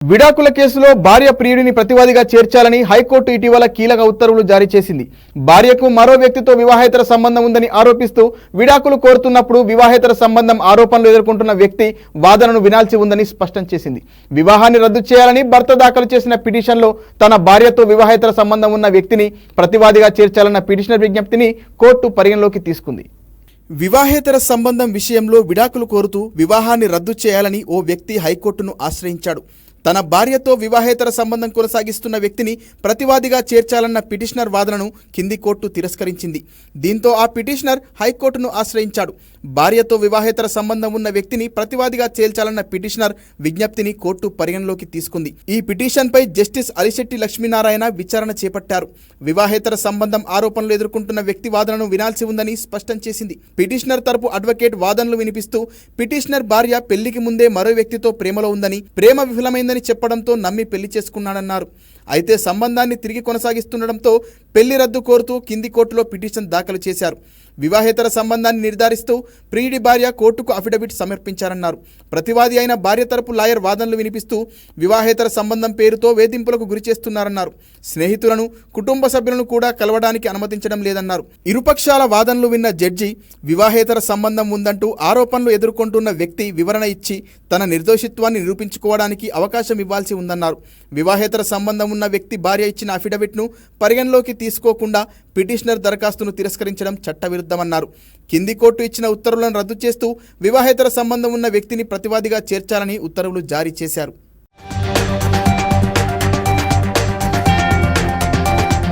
విడాకుల కేసులో భార్య ప్రియుడిని ప్రతివాదిగా చేర్చాలని హైకోర్టు ఇటీవల కీలక ఉత్తర్వులు జారీ చేసింది. భార్యకు మరో వ్యక్తితో వివాహేతర సంబంధం ఉందని ఆరోపిస్తూ విడాకులు కోరుతున్నప్పుడు వివాహేతర సంబంధం ఆరోపణలు ఎదుర్కొంటున్న వ్యక్తి వాదనను వినాల్సి ఉందని స్పష్టం చేసింది. వివాహాన్ని రద్దు చేయాలని భర్త దాఖలు చేసిన పిటిషన్లో తన భార్యతో వివాహేతర సంబంధం ఉన్న వ్యక్తిని ప్రతివాదిగా చేర్చాలన్న పిటిషనర్ విజ్ఞప్తిని కోర్టు పరిగణలోకి తీసుకుంది. వివాహేతర సంబంధం విషయంలో విడాకులు కోరుతూ వివాహాన్ని రద్దు చేయాలని ఓ వ్యక్తి హైకోర్టును ఆశ్రయించాడు. తన భార్యతో వివాహేతర సంబంధం కొనసాగిస్తున్న వ్యక్తిని ప్రతివాదిగా చేర్చాలన్న పిటిషనర్ వాదనను కింది కోర్టు తిరస్కరించింది. దీంతో ఆ పిటిషనర్ హైకోర్టును ఆశ్రయించాడు. భార్యతో వివాహేతర సంబంధం ఉన్న వ్యక్తిని ప్రతివాదిగా చేర్చాలన్న పిటిషనర్ విజ్ఞప్తిని కోర్టు పరిగణలోకి తీసుకుంది. ఈ పిటిషన్పై జస్టిస్ అలిశెట్టి లక్ష్మీనారాయణ విచారణ చేపట్టారు. వివాహేతర సంబంధం ఆరోపణలు ఎదుర్కొంటున్న వ్యక్తి వాదనను వినాల్సి ఉందని స్పష్టం చేసింది. పిటిషనర్ తరపు అడ్వకేట్ వాదనలు వినిపిస్తూ పిటిషనర్ భార్య పెళ్లికి ముందే మరో వ్యక్తితో ప్రేమలో ఉందని, ప్రేమ విఫలమైందని చెప్పడంతో నమ్మి పెళ్లి చేసుకున్నాడన్నారు. అయితే సంబంధాన్ని తిరిగి కొనసాగిస్తుండటంతో పెళ్లి రద్దు కోరుతూ కింది కోర్టులో పిటిషన్ దాఖలు చేశారు. వివాహేతర సంబంధాన్ని నిర్ధారిస్తూ ప్రియుడి భార్య కోర్టుకు అఫిడవిట్ సమర్పించారన్నారు. ప్రతివాది అయిన భార్య తరపు లాయర్ వాదనలు వినిపిస్తూ వివాహేతర సంబంధం పేరుతో వేధింపులకు గురి చేస్తున్నారన్నారు. స్నేహితులను, కుటుంబ సభ్యులను కూడా కలవడానికి అనుమతించడం లేదన్నారు. ఇరుపక్షాల వాదనలు విన్న జడ్జి వివాహేతర సంబంధం ఉందంటూ ఆరోపణలు ఎదుర్కొంటున్న వ్యక్తి వివరణ ఇచ్చి తన నిర్దోషిత్వాన్ని నిరూపించుకోవడానికి అవకాశం ఇవ్వాల్సి ఉందన్నారు. వివాహేతర సంబంధం ఉన్న వ్యక్తి భార్య ఇచ్చిన అఫిడవిట్ను పరిగణలోకి తీసుకోకుండా పిటిషనర్ దరఖాస్తును తిరస్కరించడం చట్టవిరుద్ధమన్నారు. కింది కోర్టు ఇచ్చిన ఉత్తర్వులను రద్దు చేస్తూ వివాహేతర సంబంధం ఉన్న వ్యక్తిని ప్రతివాదిగా చేర్చాలని ఉత్తర్వులు జారీ చేశారు.